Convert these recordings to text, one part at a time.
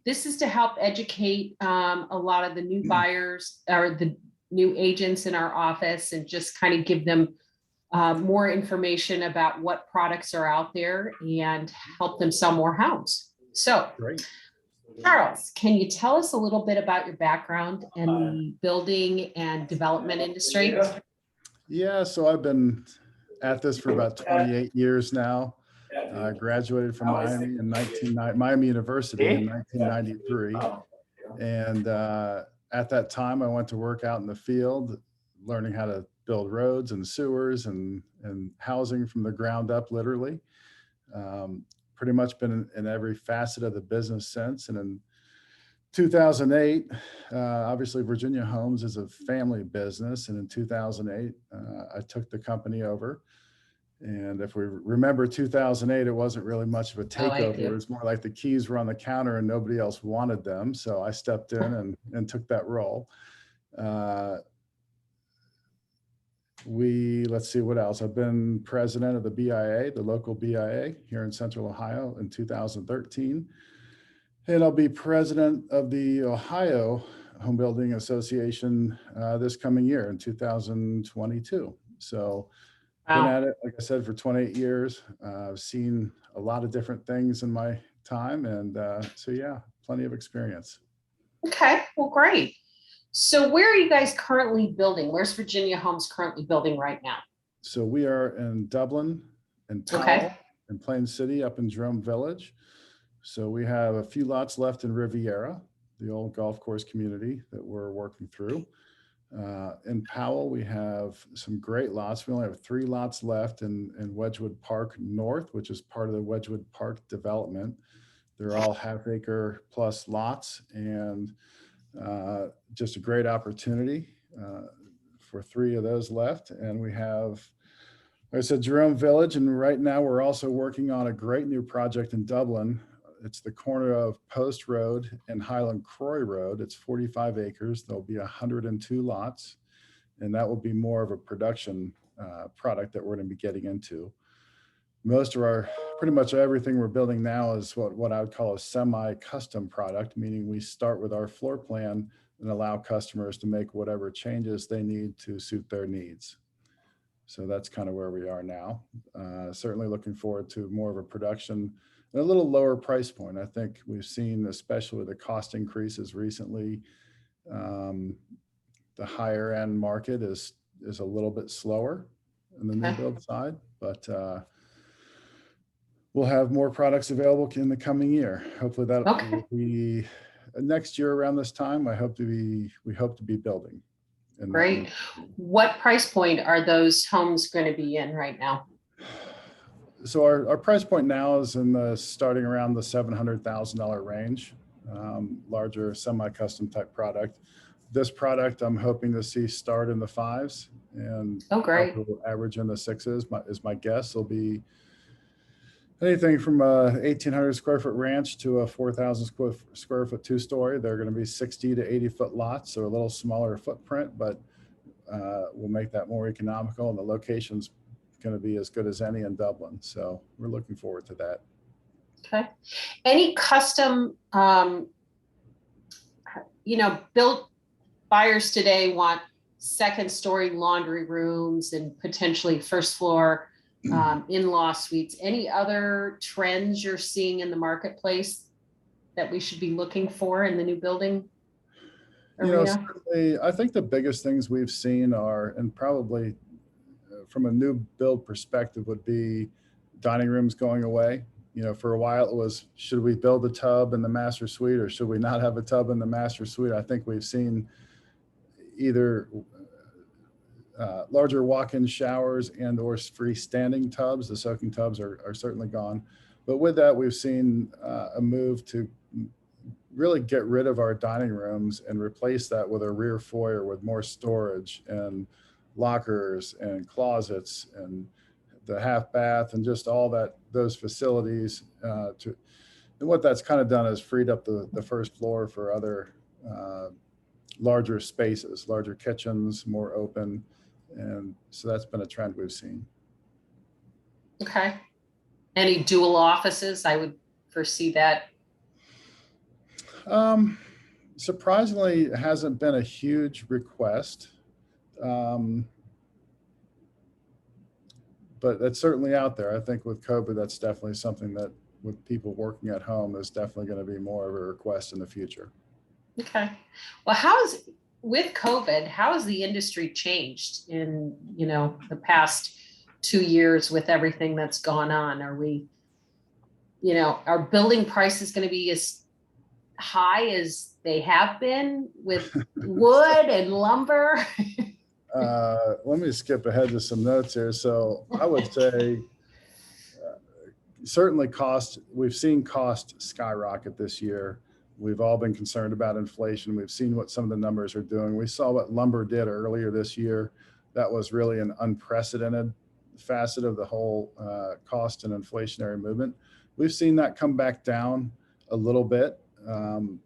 This is to help educate a lot of the new buyers or the new agents in our office and just kind of give them more information about what products are out there and help them sell more homes. So, Great. Charles, can you tell us a little bit about your background in the building and development industry? Yeah, so I've been at this for about 28 years now. I graduated from Miami University in 1993. And at that time, I went to work out in the field, learning how to build roads and sewers and housing from the ground up, literally. Pretty much been in every facet of the business since. And in 2008, obviously Virginia Homes is a family business. And in 2008, I took the company over. And if we remember 2008, it wasn't really much of a takeover. It was more like the keys were on the counter and nobody else wanted them. So I stepped in and took that role. Let's see what else. I've been president of the BIA, the local BIA here in Central Ohio in 2013. And I'll be president of the Ohio Home Building Association this coming year in 2022. So been at it, like I said, for 28 years. I've seen a lot of different things in my time. And so, yeah, plenty of experience. Okay, well, great. So where are you guys currently building? Where's Virginia Homes currently building right now? So we are in Dublin and Powell and Plain City up in Jerome Village. So we have a few lots left in Riviera, the old golf course community that we're working through. In Powell, we have some great lots. We only have 3 lots left in Wedgewood Park North, which is part of the Wedgewood Park development. They're all half-acre plus lots, and just a great opportunity for 3 of those left. And we have, like I said, Jerome Village, and right now we're also working on a great new project in Dublin. It's the corner of Post Road and Highland Croy Road. It's 45 acres. There'll be 102 lots, and that will be more of a production product that we're going to be getting into. Most of pretty much everything we're building now is what I would call a semi-custom product, meaning we start with our floor plan and allow customers to make whatever changes they need to suit their needs. So that's kind of where we are now. Certainly looking forward to more of a production and a little lower price point. I think we've seen, especially with the cost increases recently, the higher end market is a little bit slower in the new build side, but we'll have more products available in the coming year. Hopefully that will be next year around this time. We hope to be building. Great. What price point are those homes going to be in right now? So our price point now is starting around the $700,000 range, larger semi-custom type product. This product I'm hoping to see start in the 5s and average in the 6s is my guess. It'll be anything from a 1,800 square foot ranch to a 4,000 square foot 2-story. They're going to be 60 to 80 foot lots, so a little smaller footprint, but we'll make that more economical, and the location's going to be as good as any in Dublin. So we're looking forward to that. Okay. Any custom, built buyers today want 2nd story laundry rooms and potentially 1st floor in-law suites. Any other trends you're seeing in the marketplace that we should be looking for in the new building arena? Certainly, I think the biggest things we've seen are, and probably from a new build perspective, would be dining rooms going away. For a while it was, should we build a tub in the master suite or should we not have a tub in the master suite? I think we've seen either larger walk-in showers and or freestanding tubs. The soaking tubs are certainly gone. But with that, we've seen a move to really get rid of our dining rooms and replace that with a rear foyer with more storage and lockers and closets and the half bath and just all those facilities. And what that's kind of done is freed up the 1st floor for other larger spaces, larger kitchens, more open. And so that's been a trend we've seen. Okay. Any dual offices? I would foresee that. Surprisingly, it hasn't been a huge request. But it's certainly out there. I think with COVID, that's definitely something that with people working at home is definitely going to be more of a request in the future. Okay. Well, with COVID, how has the industry changed in, the past 2 years with everything that's gone on? Are building prices going to be as high as they have been with wood and lumber? Let me skip ahead to some notes here. So I would say certainly we've seen cost skyrocket this year. We've all been concerned about inflation. We've seen what some of the numbers are doing. We saw what lumber did earlier this year. That was really an unprecedented facet of the whole cost and inflationary movement. We've seen that come back down a little bit. The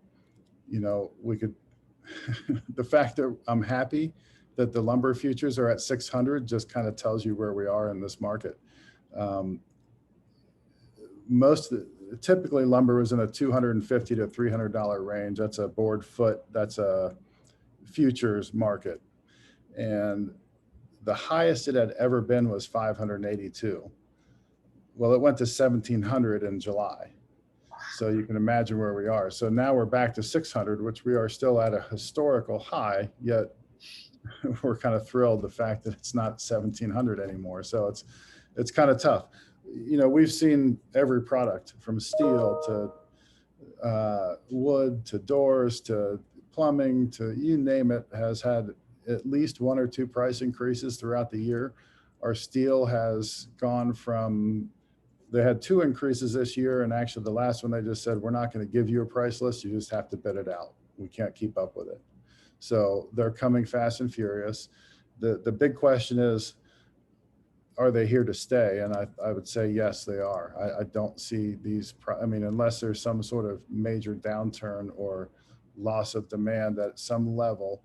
fact that I'm happy that the lumber futures are at 600 just kind of tells you where we are in this market. Typically lumber was in a $250 to $300 range. That's a board foot. That's a futures market. And the highest it had ever been was 582. Well, it went to 1700 in July. So you can imagine where we are. So now we're back to 600, which we are still at a historical high, yet we're kind of thrilled the fact that it's not 1700 anymore. So it's kind of tough. We've seen every product from steel to wood to doors to plumbing to you name it has had at least one or two price increases throughout the year. Our steel has gone from, they had two increases this year, and actually the last one they just said, we're not going to give you a price list, you just have to bid it out. We can't keep up with it. So they're coming fast and furious. The big question is, are they here to stay? And I would say, yes, they are. I don't see unless there's some sort of major downturn or loss of demand at some level,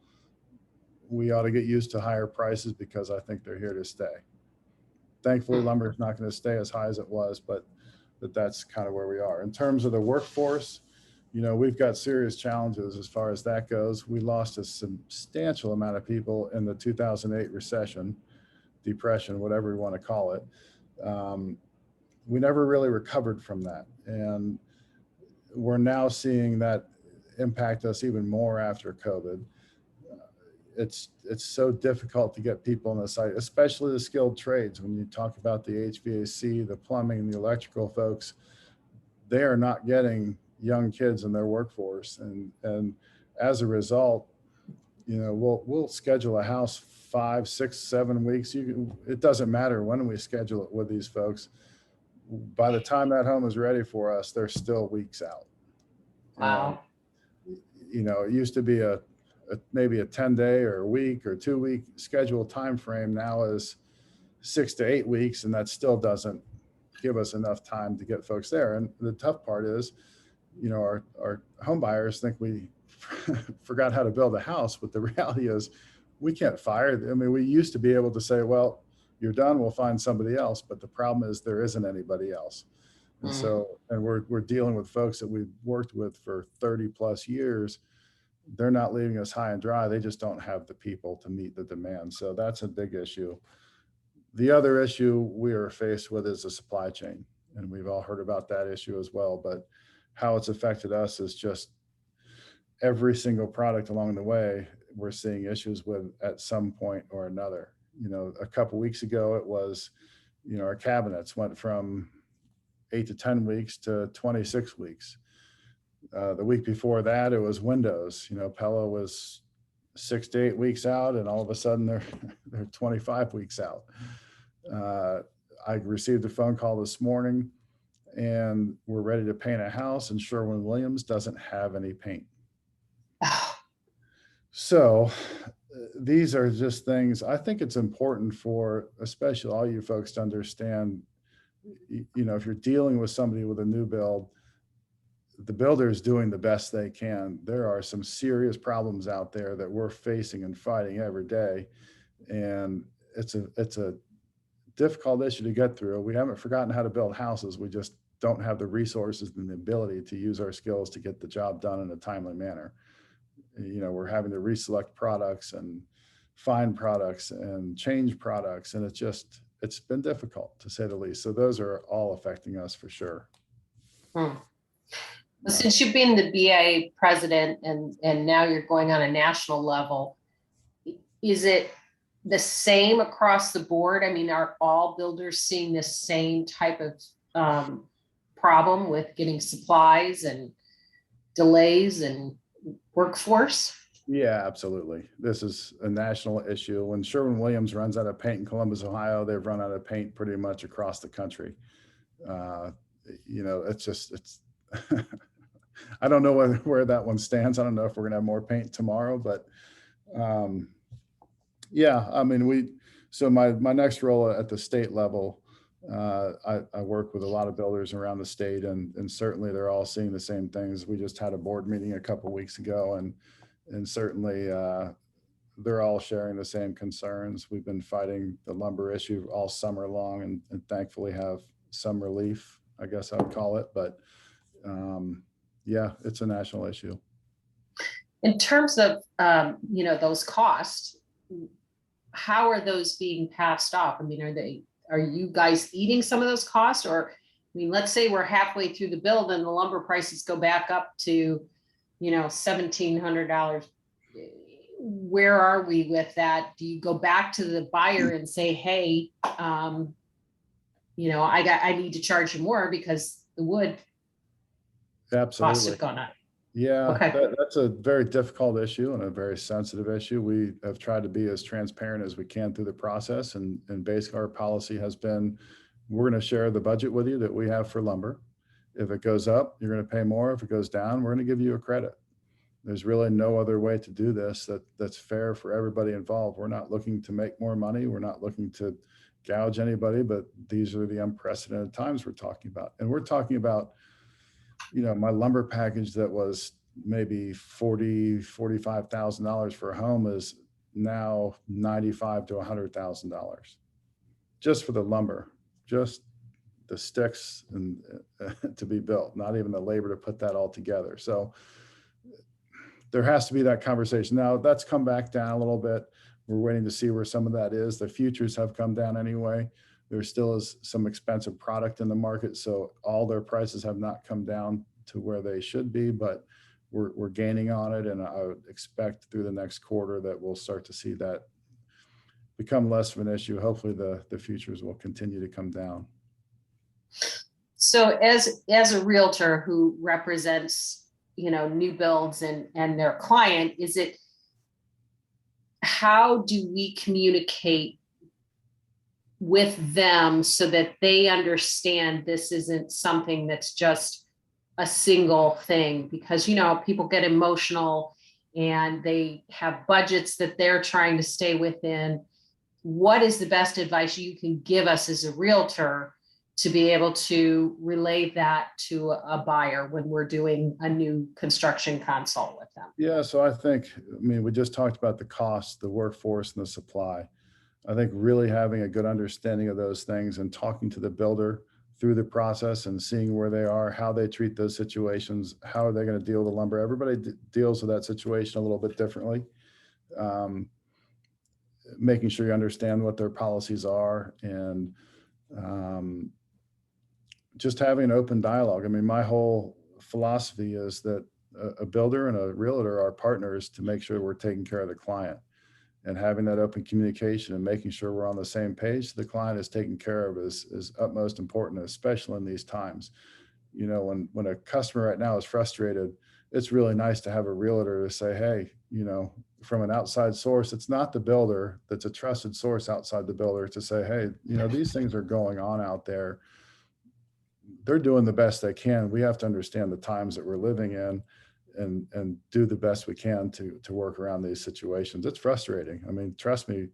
we ought to get used to higher prices because I think they're here to stay. Thankfully, lumber is not going to stay as high as it was, but that's kind of where we are. In terms of the workforce, we've got serious challenges as far as that goes. We lost a substantial amount of people in the 2008 recession. Depression, whatever we want to call it. We never really recovered from that. And we're now seeing that impact us even more after COVID. It's so difficult to get people on the site, especially the skilled trades. When you talk about the HVAC, the plumbing, the electrical folks, they are not getting young kids in their workforce. And as a result, we'll schedule a house 5, 6, 7 weeks. It doesn't matter when we schedule it with these folks. By the time that home is ready for us, they're still weeks out. Wow. It used to be maybe a 10-day or a week or 2-week scheduled time frame. Now is 6 to 8 weeks, and that still doesn't give us enough time to get folks there. And the tough part is, our home buyers think we forgot how to build a house, but the reality is we can't fire. We used to be able to say, well, you're done, we'll find somebody else. But the problem is there isn't anybody else. And and we're dealing with folks that we've worked with for 30 plus years. They're not leaving us high and dry. They just don't have the people to meet the demand. So that's a big issue. The other issue we are faced with is the supply chain. And we've all heard about that issue as well. But how it's affected us is just every single product along the way, we're seeing issues with at some point or another. A couple of weeks ago, it was, our cabinets went from 8 to 10 weeks to 26 weeks. The week before that, it was windows. Pella was 6 to 8 weeks out, and all of a sudden they're 25 weeks out. I received a phone call this morning, and we're ready to paint a house, and Sherwin-Williams doesn't have any paint. So these are just things. I think it's important for especially all you folks to understand, if you're dealing with somebody with a new build, the builder is doing the best they can. There are some serious problems out there that we're facing and fighting every day. And it's a difficult issue to get through. We haven't forgotten how to build houses. We just don't have the resources and the ability to use our skills to get the job done in a timely manner. We're having to reselect products and find products and change products. And it's been difficult, to say the least. So those are all affecting us for sure. Well, since you've been the BA president and now you're going on a national level, is it the same across the board? I mean, are all builders seeing the same type of problem with getting supplies and delays and workforce? Yeah, absolutely. This is a national issue. When Sherwin-Williams runs out of paint in Columbus, Ohio, they've run out of paint pretty much across the country. It's I don't know where that one stands. I don't know if we're going to have more paint tomorrow, but yeah, I mean, so my next role at the state level, I work with a lot of builders around the state, and certainly they're all seeing the same things. We just had a board meeting a couple of weeks ago, and certainly they're all sharing the same concerns. We've been fighting the lumber issue all summer long, and thankfully have some relief, I guess I would call it. But yeah, it's a national issue. In terms of those costs, how are those being passed off? I mean, are you guys eating some of those costs? Or, I mean, let's say we're halfway through the build and the lumber prices go back up to, $1,700. Where are we with that? Do you go back to the buyer and say, hey, I need to charge you more because the wood costs have gone up? Yeah, okay. That's a very difficult issue and a very sensitive issue. We have tried to be as transparent as we can through the process, and basically our policy has been, we're going to share the budget with you that we have for lumber. If it goes up, you're going to pay more. If it goes down, we're going to give you a credit. There's really no other way to do this that's fair for everybody involved. We're not looking to make more money. We're not looking to gouge anybody, but these are the unprecedented times we're talking about. And we're talking about, my lumber package that was maybe $45,000 for a home is now $95,000 to $100,000 just for the lumber, just the sticks and to be built, not even the labor to put that all together. So there has to be that conversation. Now that's come back down a little bit. We're waiting to see where some of that is. The futures have come down anyway. There still is some expensive product in the market, so all their prices have not come down to where they should be, but we're gaining on it. And I would expect through the next quarter that we'll start to see that become less of an issue. Hopefully the futures will continue to come down. So as a realtor who represents, new builds and their client, how do we communicate with them so that they understand this isn't something that's just a single thing? Because, people get emotional and they have budgets that they're trying to stay within. What is the best advice you can give us as a realtor to be able to relay that to a buyer when we're doing a new construction consult with them? Yeah, so we just talked about the cost, the workforce, and the supply. I think really having a good understanding of those things and talking to the builder through the process and seeing where they are, how they treat those situations, how are they going to deal with the lumber. Everybody deals with that situation a little bit differently. Making sure you understand what their policies are, and just having an open dialogue. I mean, my whole philosophy is that a builder and a realtor are partners to make sure we're taking care of the client, and having that open communication and making sure we're on the same page the client is taken care of is utmost important, especially in these times. When a customer right now is frustrated, it's really nice to have a realtor to say, hey, from an outside source, it's not the builder, that's a trusted source outside the builder, to say, hey, these things are going on out there. They're doing the best they can. We have to understand the times that we're living in and do the best we can to work around these situations. It's frustrating. I mean, trust me,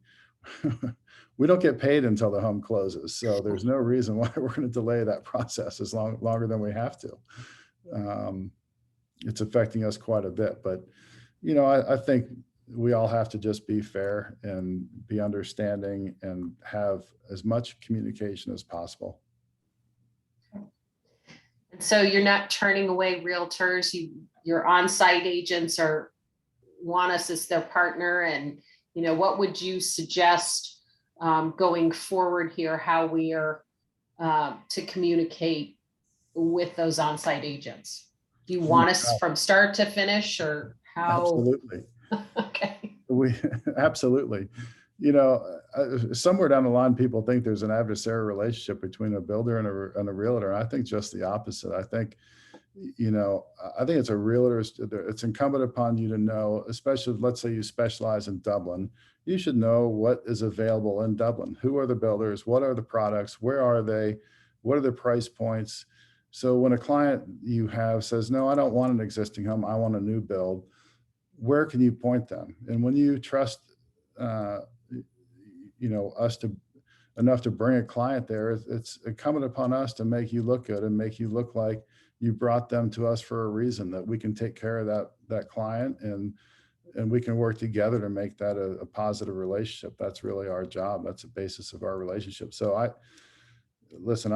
we don't get paid until the home closes. So there's no reason why we're going to delay that process longer than we have to. It's affecting us quite a bit, but I think we all have to just be fair and be understanding and have as much communication as possible. So you're not turning away realtors, your on-site agents want us as their partner, and what would you suggest going forward here, how we are to communicate with those on-site agents? Do you want us from start to finish, or how? Absolutely. Okay. We absolutely. Somewhere down the line, people think there's an adversarial relationship between a builder and a realtor. And I think just the opposite. I think it's a realtor's, it's incumbent upon you to know, especially, let's say you specialize in Dublin, you should know what is available in Dublin. Who are the builders? What are the products? Where are they? What are the price points? So when a client you have says, no, I don't want an existing home, I want a new build, where can you point them? And when you trust, us to enough to bring a client there, it's incumbent upon us to make you look good and make you look like you brought them to us for a reason, that we can take care of that client, and we can work together to make that a positive relationship. That's really our job. That's the basis of our relationship. So I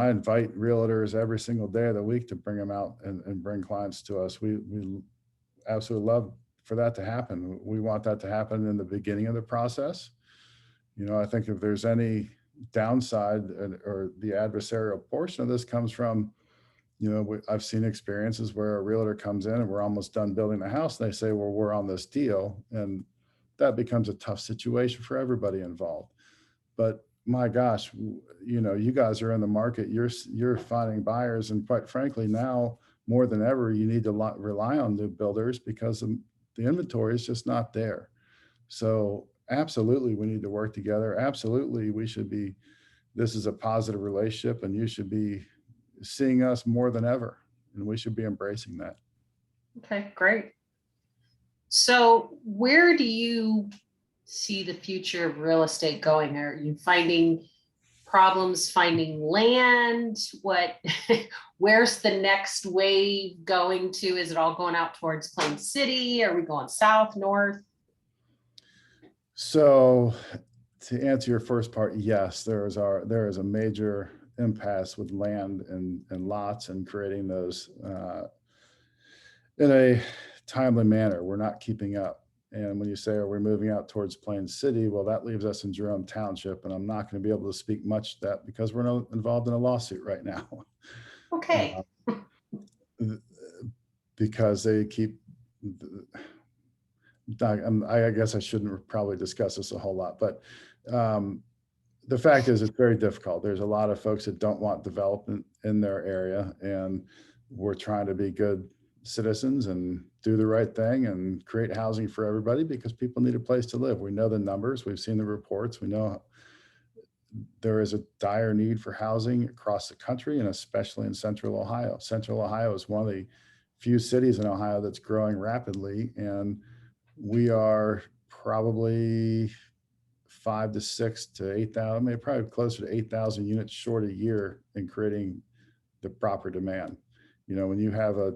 invite realtors every single day of the week to bring them out and bring clients to us. We absolutely love for that to happen. We want that to happen in the beginning of the process. I think if there's any downside or the adversarial portion of this comes from, I've seen experiences where a realtor comes in and we're almost done building the house. And they say, well, we're on this deal. And that becomes a tough situation for everybody involved. But my gosh, you guys are in the market, you're finding buyers. And quite frankly, now more than ever, you need to rely on new builders because the inventory is just not there. So absolutely, we need to work together. Absolutely, this is a positive relationship, and you should be seeing us more than ever, and we should be embracing that. Okay, great. So where do you see the future of real estate going? Are you finding problems finding land? Where's the next wave going to? Is it all going out towards Plain City? Are we going south, north? So to answer your first part, yes, there is a major impasse with land and lots and creating those in a timely manner. We're not keeping up. And when you say, are we moving out towards Plain City? Well, that leaves us in Jerome Township, and I'm not going to be able to speak much to that because we're not involved in a lawsuit right now. Okay. Because they keep, I guess I shouldn't probably discuss this a whole lot, but the fact is it's very difficult. There's a lot of folks that don't want development in their area, and we're trying to be good citizens and do the right thing and create housing for everybody because people need a place to live. We know the numbers, we've seen the reports, we know there is a dire need for housing across the country, and especially in Central Ohio. Central Ohio is one of the few cities in Ohio that's growing rapidly, and we are probably 5 to 6 to 8,000, maybe probably closer to 8,000 units short a year in creating the proper demand. When you have a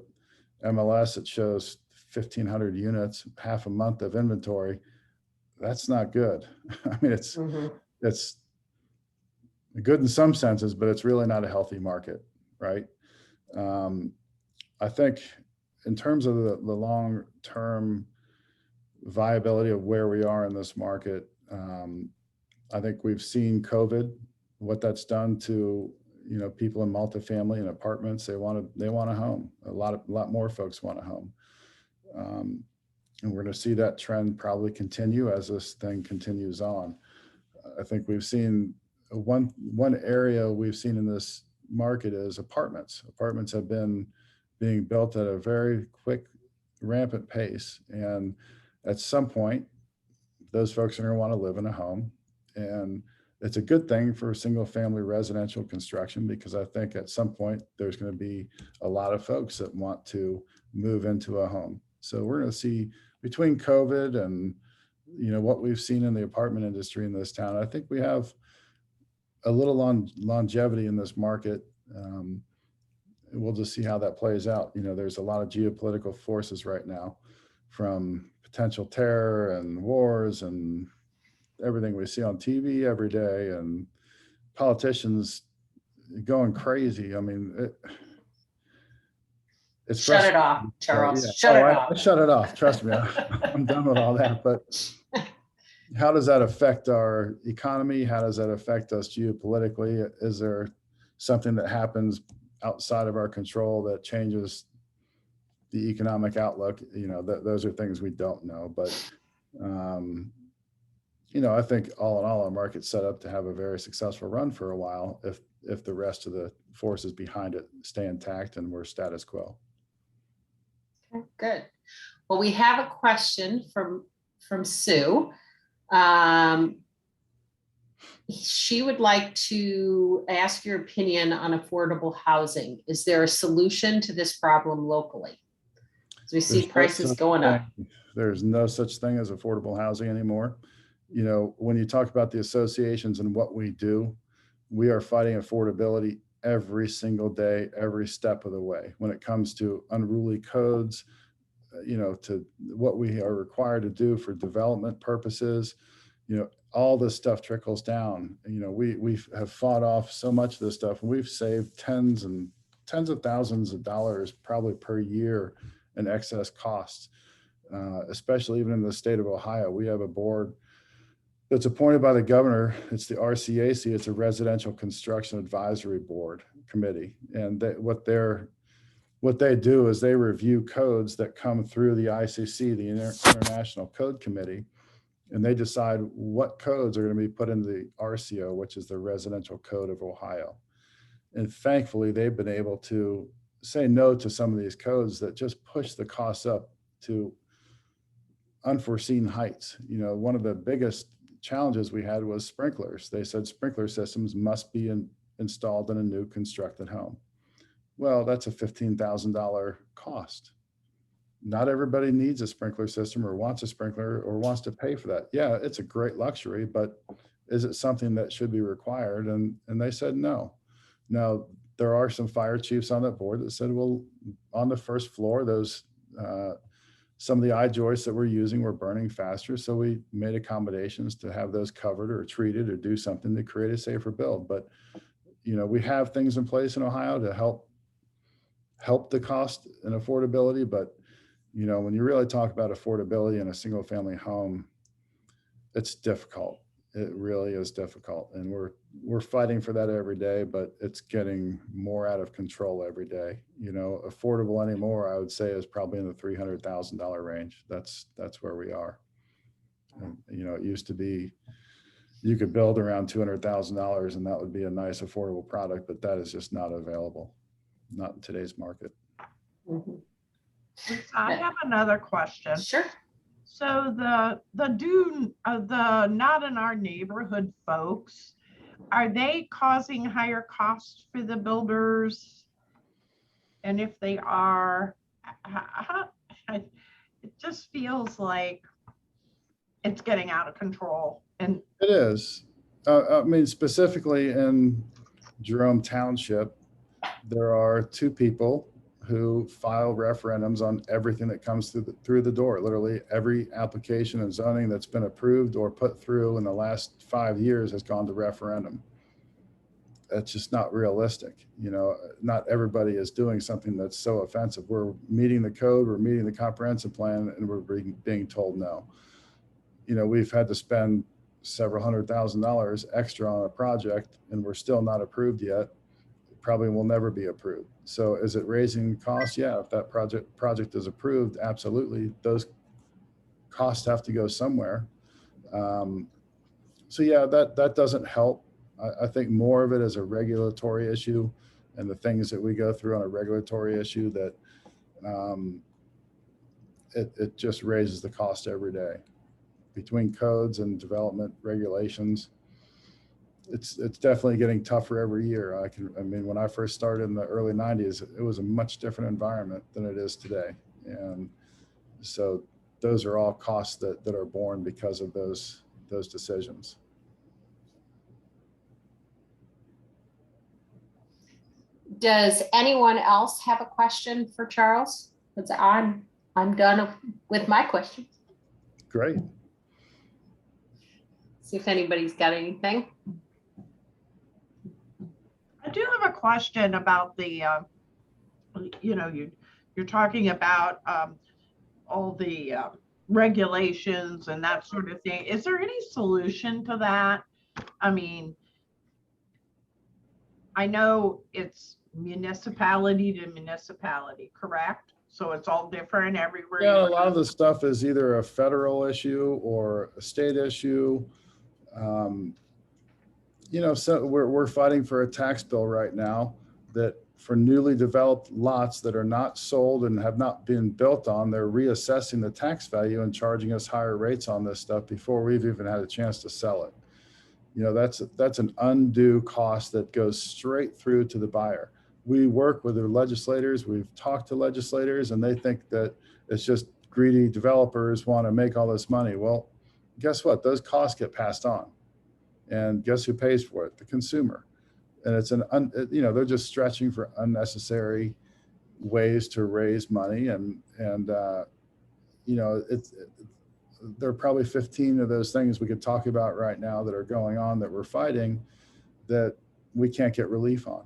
MLS that shows 1,500 units, half a month of inventory, that's not good. I mean, it's good in some senses, but it's really not a healthy market, right? I think in terms of the long-term viability of where we are in this market, I think we've seen COVID, what that's done to people in multifamily and apartments. They want a home. A lot more folks want a home, and we're going to see that trend probably continue as this thing continues on. I think we've seen one area we've seen in this market is apartments. Apartments have been being built at a very quick, rampant pace, and at some point, those folks are going to want to live in a home. And it's a good thing for single family residential construction, because I think at some point there's going to be a lot of folks that want to move into a home. So we're going to see between COVID and what we've seen in the apartment industry in this town, I think we have a little longevity in this market. We'll just see how that plays out. There's a lot of geopolitical forces right now, from potential terror and wars and everything we see on TV every day, and politicians going crazy. I mean, it's Shut it frustrating. off, Charles. Yeah. Shut it I shut it off. Trust me, I'm done with all that. But how does that affect our economy? How does that affect us geopolitically? Is there something that happens outside of our control that changes the economic outlook? Those are things we don't know. But I think all in all, our market's set up to have a very successful run for a while if the rest of the forces behind it stay intact and we're status quo. Okay, good. Well, we have a question from Sue. She would like to ask your opinion on affordable housing. Is there a solution to this problem locally? As we see prices going up. There's no such thing as affordable housing anymore. When you talk about the associations and what we do, we are fighting affordability every single day, every step of the way. When it comes to unruly codes, to what we are required to do for development purposes, all this stuff trickles down. We have fought off so much of this stuff, and we've saved tens of thousands of dollars probably per year in excess costs, especially even in the state of Ohio. We have a board that's appointed by the governor. It's the RCAC. It's a Residential Construction Advisory Board Committee. And what they do is they review codes that come through the ICC, the International Code Committee, and they decide what codes are going to be put into the RCO, which is the Residential Code of Ohio. And thankfully, they've been able to say no to some of these codes that just push the costs up to unforeseen heights. One of the biggest challenges we had was sprinklers. They said sprinkler systems must be installed in a new constructed home. Well, that's a $15,000 cost. Not everybody needs a sprinkler system or wants a sprinkler or wants to pay for that. Yeah, it's a great luxury, but is it something that should be required? And they said no. Now, there are some fire chiefs on that board that said, well, on the first floor, those some of the eye joists that we're using were burning faster. So we made accommodations to have those covered or treated or do something to create a safer build. But, we have things in place in Ohio to help the cost and affordability. But, when you really talk about affordability in a single family home, it's difficult. It really is difficult. And we're fighting for that every day, but it's getting more out of control every day. Affordable anymore, I would say, is probably in the $300,000 range. That's where we are. And, it used to be you could build around $200,000 and that would be a nice affordable product, but that is just not available, not in today's market. Mm-hmm. I have another question. Sure. So the Dune, the not in our neighborhood folks, are they causing higher costs for the builders? And if they are, it just feels like it's getting out of control. And it is. Specifically in Jerome Township, there are two people who file referendums on everything that comes through the door. Literally every application and zoning that's been approved or put through in the last 5 years has gone to referendum. That's just not realistic. Not everybody is doing something that's so offensive. We're meeting the code, we're meeting the comprehensive plan, and we're being told no. We've had to spend several $100,000 extra on a project and we're still not approved yet. Probably will never be approved. So is it raising costs? Yeah, if that project is approved, absolutely. Those costs have to go somewhere. So yeah, that doesn't help. I think more of it is a regulatory issue and the things that we go through on a regulatory issue that it just raises the cost every day. Between codes and development regulations, it's definitely getting tougher every year. When I first started in the early 90s, it was a much different environment than it is today. And so those are all costs that are borne because of those decisions. Does anyone else have a question for Charles? Because I'm done with my questions. Great. See if anybody's got anything. I do have a question about the, you you're talking about all the regulations and that sort of thing. Is there any solution to that? I mean, I know it's municipality to municipality, correct? So it's all different everywhere. Yeah, a lot of the stuff is either a federal issue or a state issue. You know, so we're fighting for a tax bill right now that for newly developed lots that are not sold and have not been built on, they're reassessing the tax value and charging us higher rates on this stuff before we've even had a chance to sell it. You know, that's an undue cost that goes straight through to the buyer. We work with the legislators, we've talked to legislators, and they think that it's just greedy developers want to make all this money. Well, guess what? Those costs get passed on. And guess who pays for it? The consumer. And it's you know, they're just stretching for unnecessary ways to raise money. And you know, there are probably 15 of those things we could talk about right now that are going on that we're fighting that we can't get relief on.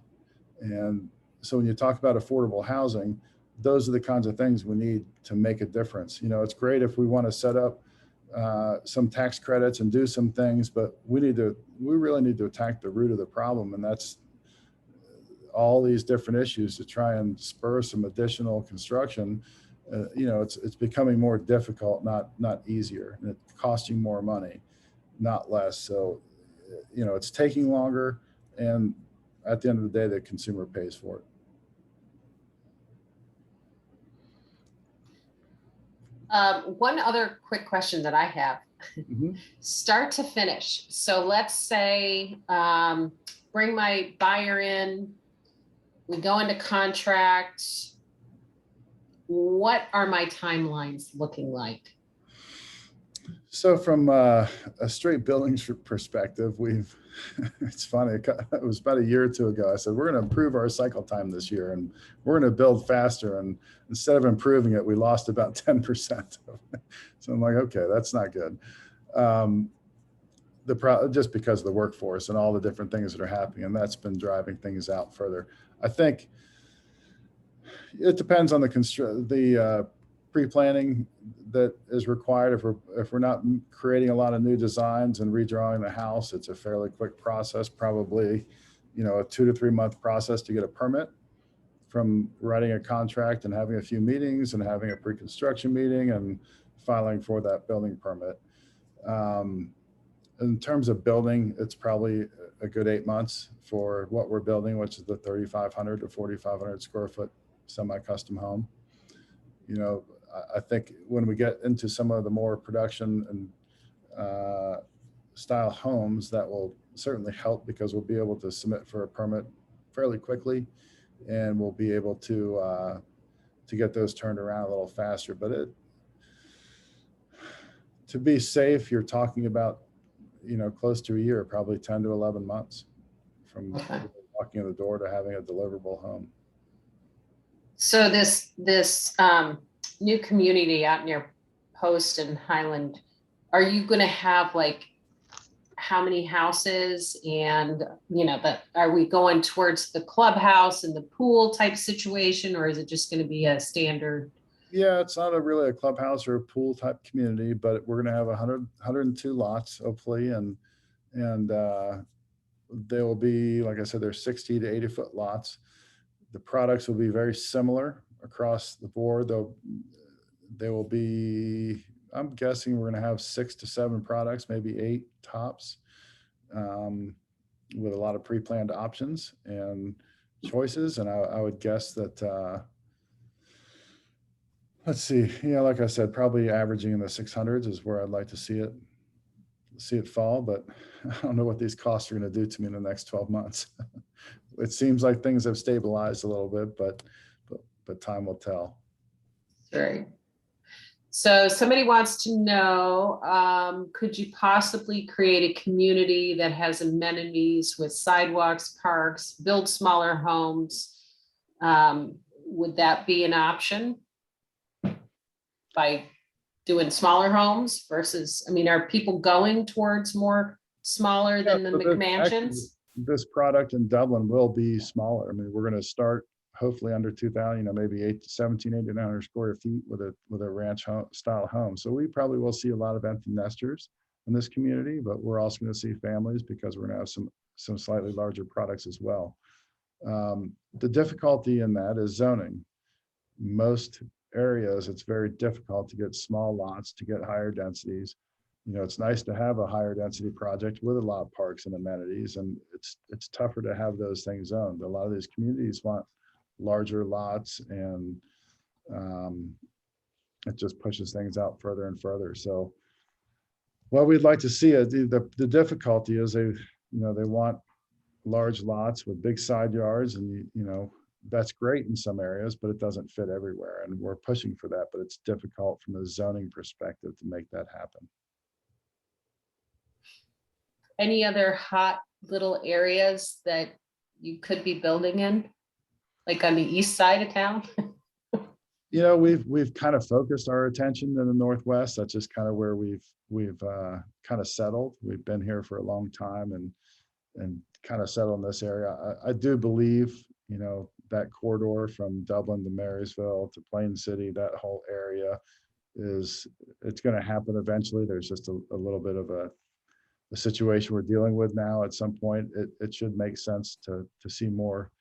And so when you talk about affordable housing, those are the kinds of things we need to make a difference. You know, it's great if we want to set up some tax credits and do some things, but we really need to attack the root of the problem. And that's all these different issues to try and spur some additional construction. You know, it's becoming more difficult, not easier, and it's costing more money, not less. So, you know, it's taking longer, and at the end of the day, the consumer pays for it. One other quick question that I have, start to finish. So let's say, bring my buyer in, we go into contract. What are my timelines looking like? So from a straight buildings perspective, it's funny, it was about a year or two ago, I said, we're going to improve our cycle time this year and we're going to build faster. And instead of improving it, we lost about 10%. So I'm like, okay, that's not good. Just because of the workforce and all the different things that are happening, and that's been driving things out further. I think it depends on the pre-planning that is required. If we're not creating a lot of new designs and redrawing the house, it's a fairly quick process, probably, you know, a 2 to 3 month process to get a permit, from writing a contract and having a few meetings and having a pre-construction meeting and filing for that building permit. In terms of building, it's probably a good 8 months for what we're building, which is the 3,500 to 4,500 square foot semi-custom home. You know, I think when we get into some of the more production and style homes, that will certainly help, because we'll be able to submit for a permit fairly quickly, and we'll be able to get those turned around a little faster. But to be safe, you're talking about, you know, close to a year, probably 10 to 11 months from walking in the door to having a deliverable home. So this new community out near Post and Highland, are you going to have like how many houses, and you know, that are we going towards the clubhouse and the pool type situation, or is it just going to be a standard? Yeah, it's not really a clubhouse or a pool type community, but we're going to have 102 lots, hopefully, and they will be, like I said, they're 60 to 80 foot lots. The products will be very similar across the board, though. They will be, I'm guessing we're going to have 6 to 7 products, maybe 8 tops, with a lot of pre-planned options and choices. And I would guess that, let's see, yeah, like I said, probably averaging in the 600s is where I'd like to see it fall, but I don't know what these costs are going to do to me in the next 12 months. It seems like things have stabilized a little bit, but time will tell. Right. So somebody wants to know, could you possibly create a community that has amenities with sidewalks, parks, build smaller homes? Would that be an option by doing smaller homes versus, I mean, are people going towards more smaller than the McMansions? This product in Dublin will be smaller. I mean, we're going to start hopefully under 2,000, maybe 1,700 square feet with a ranch style home. So we probably will see a lot of empty nesters in this community, but we're also going to see families because we're going to have some slightly larger products as well. The difficulty in that is zoning. Most areas, it's very difficult to get small lots to get higher densities. It's nice to have a higher density project with a lot of parks and amenities, and it's tougher to have those things zoned. A lot of these communities want larger lots, and it just pushes things out further and further. So what we'd like to see, the difficulty is they want large lots with big side yards, and that's great in some areas, but it doesn't fit everywhere, and we're pushing for that, but it's difficult from a zoning perspective to make that happen. Any other hot little areas that you could be building in, like on the east side of town? We've kind of focused our attention in the Northwest. That's just kind of where we've kind of settled. We've been here for a long time and kind of settled in this area. I do believe, that corridor from Dublin to Marysville to Plain City, that whole area it's going to happen eventually. There's just a little bit of a situation we're dealing with now. At some point, it should make sense to see more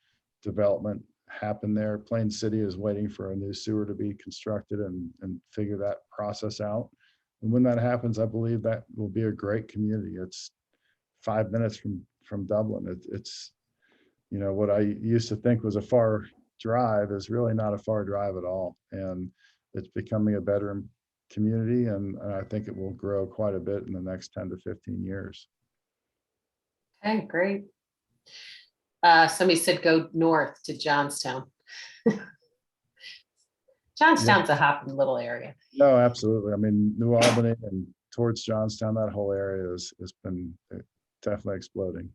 development happen there. Plain City is waiting for a new sewer to be constructed and figure that process out. And when that happens, I believe that will be a great community. It's 5 minutes from Dublin. It's what I used to think was a far drive is really not a far drive at all. And it's becoming a better community, and I think it will grow quite a bit in the next 10 to 15 years. Okay, great. Somebody said go north to Johnstown. Johnstown's a hopping little area. No, absolutely. I mean, New Albany and towards Johnstown, that whole area has been definitely exploding.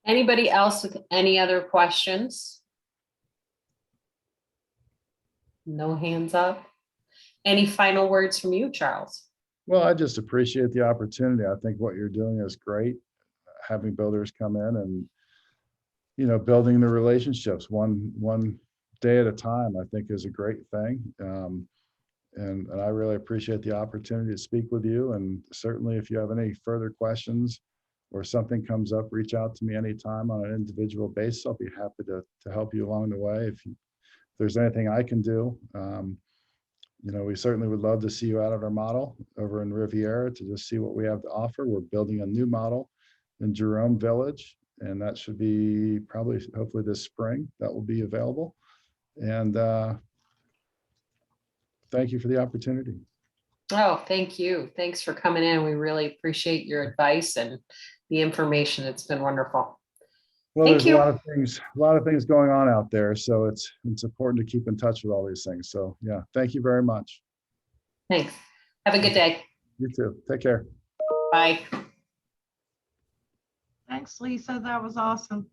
Anybody else with any other questions? No hands up. Any final words from you, Charles? Well, I just appreciate the opportunity. I think what you're doing is great. Having builders come in and, building the relationships one day at a time, I think is a great thing. And I really appreciate the opportunity to speak with you. And certainly if you have any further questions or something comes up, reach out to me anytime on an individual basis. I'll be happy to help you along the way. If there's anything I can do, we certainly would love to see you out at our model over in Riviera to just see what we have to offer. We're building a new model in Jerome Village, and that should be hopefully this spring that will be available. And thank you for the opportunity. Oh, thank you. Thanks for coming in. We really appreciate your advice and the information. It's been wonderful. Well, Thank there's you. a lot of things going on out there, so it's important to keep in touch with all these things. So yeah, thank you very much. Thanks. Have a good day. You too. Take care. Bye. Thanks, Lisa. That was awesome.